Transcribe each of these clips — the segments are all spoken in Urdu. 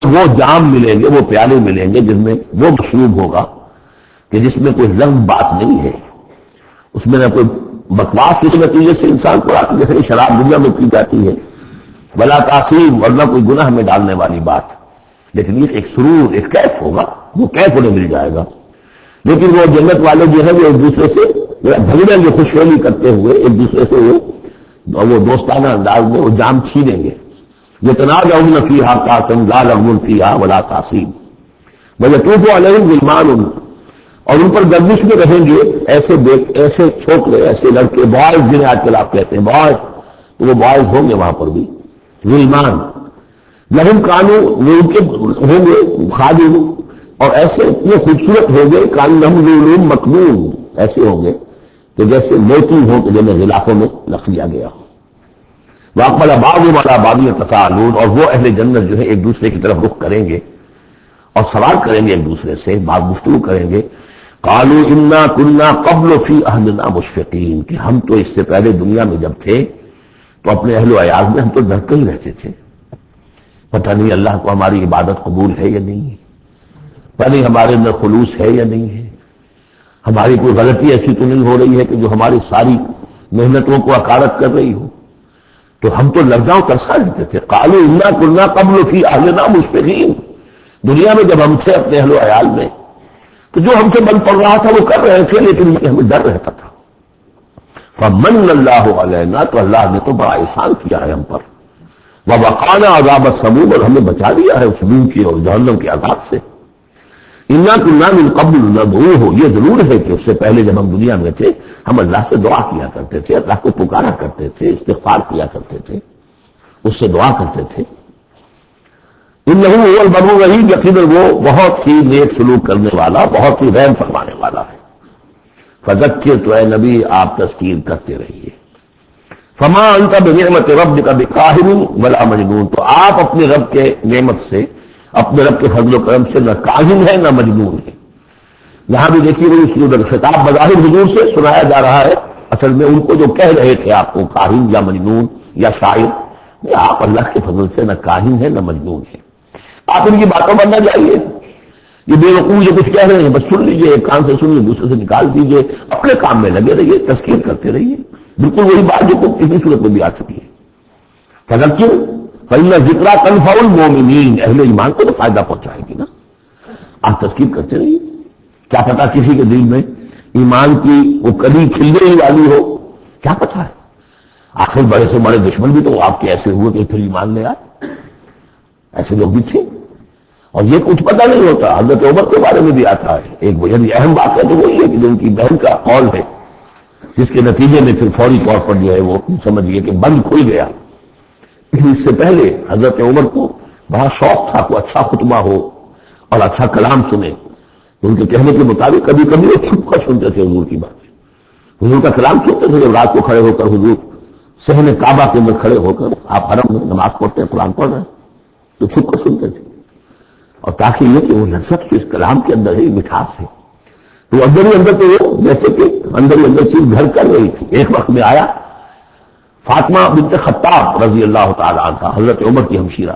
وہ جام ملیں گے، وہ پیالے ملیں گے جس میں وہ مشروب ہوگا کہ جس میں کوئی لغو بات نہیں ہے، اس میں نہ کوئی بکواس اس نتیجے سے انسان کو آتی جیسے شراب دنیا میں پی جاتی ہے، ولا تعصیم، اور نہ کوئی گناہ میں ڈالنے والی بات، لیکن یہ ایک سرور، ایک کیف ہوگا، وہ کیف انہیں مل جائے گا۔ لیکن وہ جنت والے جو ہے وہ ایک دوسرے سے جھگڑیں گے، خوشحالی کرتے ہوئے ایک دوسرے سے وہ دوستانہ انداز میں وہ جام چھینیں گے۔ یتنازعون فیہا کأسا لا لغو فیہا ولا تعصیم ویطوف علیہم غلمان، اور ان پر گردش میں رہیں گے ایسے چھوکرے، ایسے لڑکے، بوائز جنہیں آج کل آپ کہتے ہیں بوائز، تو وہ بوائز ہوں گے وہاں پر بھی، غلمان لہم کانو، وہ ان کے ہوں گے خادم، اور ایسے اتنے خوبصورت ہوں گے کانہم لؤلؤ مکنون، ایسے ہوں گے کہ جیسے موتی ہوں کہ جنہیں غلافوں میں رکھ لیا گیا ہو۔ واقبل بعضهم علی بعض یتساءلون، اور وہ اہل جنت جو ہے ایک دوسرے کی طرف رخ کریں گے اور سوال کریں گے ایک دوسرے سے، بات گفتگو کریں گے، قالوا انا کنا قبل فی اہلنا مشفقین، کہ ہم تو اس سے پہلے دنیا میں جب تھے تو اپنے اہل و عیال میں ہم تو ڈرتے ہی رہتے تھے، پتہ نہیں اللہ کو ہماری عبادت قبول ہے یا نہیں ہے، پتہ نہیں ہمارے اندر خلوص ہے یا نہیں ہے، ہماری کوئی غلطی ایسی تو نہیں ہو رہی ہے کہ جو ہماری ساری محنتوں کو عکارت کر رہی ہو، تو ہم تو لرزاں ترسا رہتے تھے۔ قالوا انا کنا قبل فی اہلنا مشفقین، دنیا میں جب ہم تھے اپنے اہل و عیال میں تو جو ہم سے بن پڑ رہا تھا وہ کر رہے تھے، لیکن یہ ہمیں ڈر رہتا تھا۔ فمن اللہ علینا، تو اللہ نے تو بڑا احسان کیا ہے ہم پر، ووقانا عذاب السموم، اور ہمیں بچا لیا ہے اس سموم کی اور جہنم کے عذاب سے۔ انا کنا من قبل ندعوہ، یہ ضرور ہے کہ اس سے پہلے جب ہم دنیا میں تھے ہم اللہ سے دعا کیا کرتے تھے، اللہ کو پکارا کرتے تھے، استغفار کیا کرتے تھے، اس سے دعا کرتے تھے۔ انہ هو البر الرحیم، یقیناً وہ بہت ہی نیک سلوک کرنے والا، بہت ہی رحم فرمانے والا ہے۔ فذکر، تو اے نبی آپ تذکیر کرتے رہیے۔ فما انت بنعمت ربک بقاہر ولا مجنون، تو آپ اپنے رب کے نعمت سے، اپنے رب کے فضل و کرم سے نہ کاہن ہے نہ مجنون ہے۔ یہاں بھی دیکھیے وہ اس لیے خطاب بظاہر حضور سے سنایا جا رہا ہے، اصل میں ان کو جو کہہ رہے تھے آپ کو کاہن یا مجنون یا شاعر، آپ اللہ کے فضل سے نہ کاہن ہے نہ مجنون ہے، آپ ان کی باتوں پر نہ جائیے، یہ بے وقوف جو کچھ کہہ رہے ہیں بس سن لیجئے، ایک کان سے سنیے دوسرے سے نکال دیجئے، اپنے کام میں لگے رہیے، تذکیر کرتے رہیے، بالکل وہی بات جو کسی صورت میں بھی آ چکی ہے۔ فذکر فإن الذکریٰ تنفع المؤمنین، اہل ایمان کو تو فائدہ پہنچائے گی نا، آپ تذکیر کرتے رہیے، کیا پتا کسی کے دل میں ایمان کی وہ کلی کھلنے ہی والی ہو، کیا پتا ہے، آخر بڑے سے بڑے دشمن بھی تو آپ کے ایسے ہوئے کہ پھر ایمان لے آئے، ایسے لوگ بھی تھے، اور یہ کچھ پتہ نہیں ہوتا۔ حضرت عمر کے بارے میں بھی آتا ہے ایک بڑی اہم بات ہے، تو وہی ہے کہ جو ان کی بہن کا قول ہے، جس کے نتیجے میں پھر فوری طور پر جو ہے وہ سمجھیے کہ بند کھل گیا، لیکن اس سے پہلے حضرت عمر کو بڑا شوق تھا کہ اچھا خطبہ ہو اور اچھا کلام سنے، ان کے کہنے کے مطابق کبھی کبھی وہ چھپ کر سنتے تھے حضور کی باتیں، حضور کا کلام سنتے تھے، جب رات کو کھڑے ہو کر حضور صحن کعبہ کے اندر کھڑے ہو کر آپ حرم میں نماز پڑھتے ہیں، قرآن پڑھ رہے ہیں، تو چھپ کر سنتے تھے، اور تاکہ یہ کہ وہ لذت جو اس کلام کے اندر ہے، مٹھاس ہے، تو اندر ہی اندر تو وہ جیسے کہ اندر ہی اندر چیز گھر کر رہی تھی۔ ایک وقت میں آیا فاطمہ بنت خطاب رضی اللہ تعالی عنہ، حضرت عمر کی ہمشیرہ،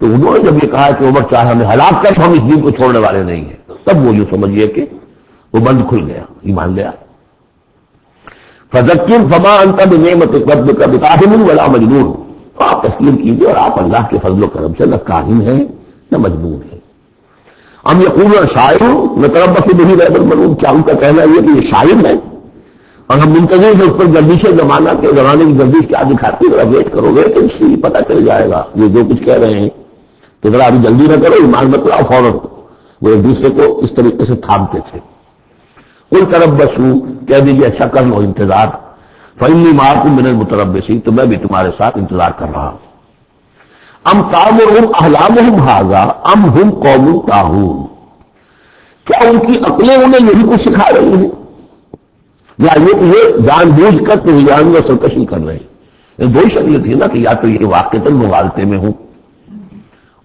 تو انہوں نے جب یہ کہا کہ عمر چاہے ہمیں ہلاک کر ہم اس دین کو چھوڑنے والے نہیں ہیں، تب وہ یوں سمجھیے کہ وہ بند کھل گیا، ایمان لے آیا۔ فذکر فما انت بنعمت ربک بکاہن ولا مجنون، آپ تسلیم کیجیے اور آپ اللہ کے فضل و کرم سے نہ کاہن ہیں نہ مجنون ہیں۔ ام یقولون شاعر نتربص بہ ریب المنون، کیا ان کا کہنا یہ کہ یہ شاعر ہے اور ہم منتظر ہیں اس پر گردش زمانہ کے، زمانے کی گردش کیا دکھاتی ہے، ویٹ کرو گے تو اس سے پتہ چل جائے گا یہ جو کچھ کہہ رہے ہیں، تو ذرا ابھی جلدی نہ کرو، ایمان مت لاؤ فوراً۔ وہ ایک دوسرے کو اس طریقے سے تھامتے تھے۔ قل تربصوا، کہہ دیجیے اچھا کر لو انتظار، فإنی معکم من المتربصین، تو میں بھی تمہارے ساتھ انتظار کر رہا ہوں۔ ام تامرہم احلامہم ھذا ام ہم قوم طاغون، کیا ان کی عقلیں انہیں یہی کچھ سکھا رہی ہیں، یا یہ جان بوجھ کر طغیان و سرکشی کر رہے ہیں؟ دو ہی شکلیں تھی نا، کہ یا تو یہ واقعتاً مغالطے میں ہوں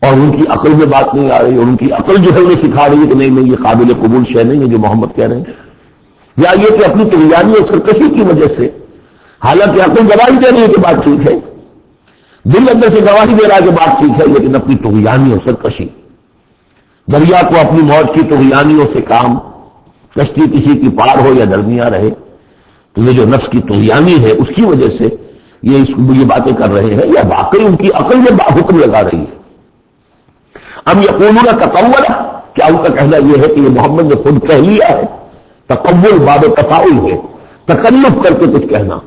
اور ان کی عقل میں بات نہیں آ رہی، اور ان کی عقل جو ہے انہیں سکھا رہی ہے کہ نہیں یہ قابل قبول شے نہیں ہے جو محمد کہہ رہے ہیں، یا یہ کہ اپنی طغیانی اور سرکشی کی وجہ سے، حالانکہ عقل گواہی دے رہی ہے کہ بات ٹھیک ہے، دل اندر سے گواہی دے رہا ہے کہ بات ٹھیک ہے، لیکن اپنی طغیانیوں سے کشی، دریا کو اپنی موت کی طغیانیوں سے کام، کشتی کسی کی پار ہو یا درمیاں رہے، تو یہ جو نفس کی طغیانی ہے اس کی وجہ سے یہ باتیں کر رہے ہیں، یا واقعی ان کی عقل میں حکم لگا رہی ہے؟ اب یقولون تقول، کیا ان کا کہنا یہ ہے کہ یہ محمد نے خود کہہ لیا ہے؟ تقول باب تفاعل ہے، تکلف کر کے کچھ کہنا،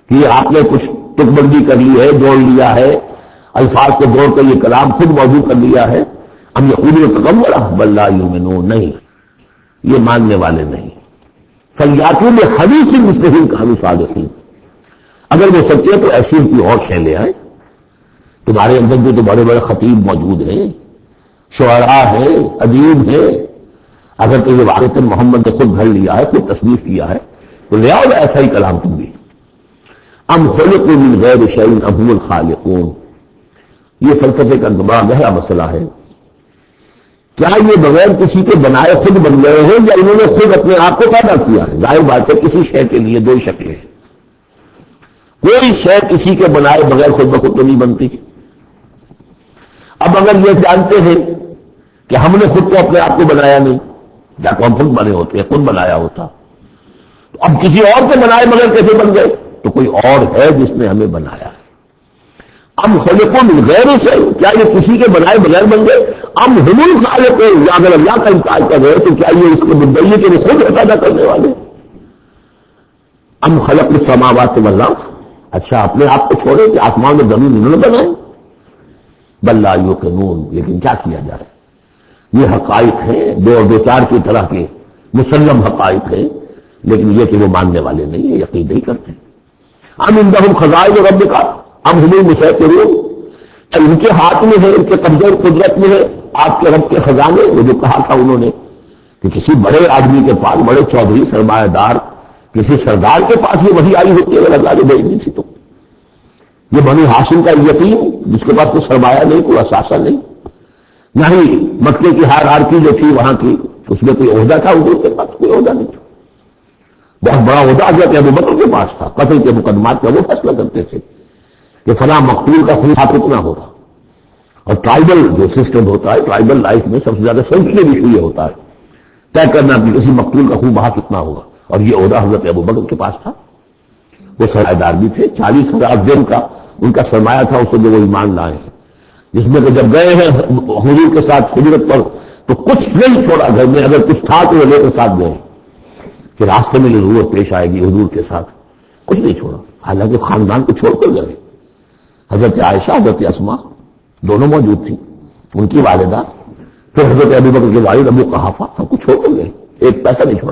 کہ یہ آپ نے کچھ تک بندی کر لی ہے، جوڑ لیا ہے، الفاظ کو جوڑ کر یہ کلام خود موضوع کر لیا ہے۔ ام یقولون تقول بل لا یؤمنون، نہیں، یہ ماننے والے نہیں۔ فلیاتوا بحدیث مثلہ ان کانوا صادقین، اگر وہ سچے تو ایسی ہی کوئی اور شے لے آئے۔ تمہارے اندر جو تو بڑے بڑے خطیب موجود ہیں، شعراء ہیں، ادیب ہیں، اگر تو یہ واقعتاً محمد نے خود گھڑ لیا ہے، خود تصنیف کیا ہے، تو لے آؤ ایسا ہی کلام تم بھی۔ ام خلقوا من غیر شیء ام هم الخالقون، یہ فلسفے کا بڑا گہرا مسئلہ ہے۔ کیا یہ بغیر کسی کے بنائے خود بن گئے ہیں، یا انہوں نے خود اپنے آپ کو پیدا کیا ہے؟ ظاہر بات ہے کسی شے کے لیے دو شکلیں ہیں، کوئی شے کسی کے بنائے بغیر خود بخود تو نہیں بنتی۔ اب اگر یہ جانتے ہیں کہ ہم نے خود کو اپنے آپ کو بنایا نہیں، یا تو ہم خود بنے ہوتے، خود بنایا ہوتا، تو اب کسی اور کے بنائے بغیر کیسے بن گئے؟ تو کوئی اور ہے جس نے ہمیں بنایا ہے۔ ام خلقوا من غیر شیء، کیا یہ کسی کے بنائے بغیر بن گئے؟ ام هم الخالقون، یا اگر اللہ کا انکار کر رہے تو کیا یہ اس کے مدعی ہے کہ وہ خود پیدا کرنے والے؟ ام خلقنا السماوات والارض، اچھا اپنے آپ کو چھوڑے کہ آسمان اور زمین انہوں نے بنائے؟ بل لا یوقنون، لیکن کیا کیا جائے، یہ حقائق ہیں دو چار کی طرح کے مسلم حقائق ہیں، لیکن یہ کہ وہ ماننے والے نہیں ہیں، یقین نہیں کرتے۔ ام عندهم خزائن ربک ام هم المسیطرون، ان کے ہاتھ میں ہے، ان کے قبضے اور قدرت میں ہے آپ کے رب کے خزانے۔ وہ جو کہا تھا انہوں نے کہ کسی بڑے آدمی کے پاس، بڑے چودھری سرمایہ دار کسی سردار کے پاس یہ وحی آئی ہوتی ہے، اللہ نے بھیجنی تھی۔ تو یہ بنی ہاشم کا یتیم جس کے پاس کوئی سرمایہ نہیں، کوئی اثاثہ نہیں، نہ ہی مکے کی ہائرارکی جو تھی وہاں کی اس میں کوئی عہدہ تھا، حضور کے پاس کوئی عہدہ نہیں تھا۔ بہت بڑا عہدہ حضرت ابوبکر کے پاس تھا، قتل کے مقدمات کا وہ فیصلہ کرتے تھے کہ فلاں مقتول کا خون کتنا ہوگا۔ اور ٹرائبل جو سسٹم ہوتا ہے، ٹرائبل لائف میں سب سے زیادہ سینسٹیو ایشو یہ ہوتا ہے طے کرنا کہ کسی مقتول کا خون بہا کتنا ہوگا، اور یہ عہدہ حضرت ابوبکر کے پاس تھا۔ وہ سرمایہ دار بھی تھے، 40,000 دن کا ان کا سرمایہ تھا، اس سے جو وہ ایمان لائے ہیں، جس میں کہ جب گئے ہیں حضور کے ساتھ ہجرت پر تو کچھ نہیں چھوڑا گھر میں، اگر کچھ تھا تو وہ لے کر ساتھ گئے کہ راستے میں ضرورت پیش آئے گی، حضور کے ساتھ کچھ نہیں چھوڑا، حالانکہ خاندان کو چھوڑ کر گئے۔ حضرت عائشہ، حضرت اسماء دونوں موجود تھیں، ان کی والدہ، پھر حضرت ابوبکر کے والد ابو قحافہ، سب کچھ چھوڑ کر گئے، ایک پیسہ نہیں چھوڑا۔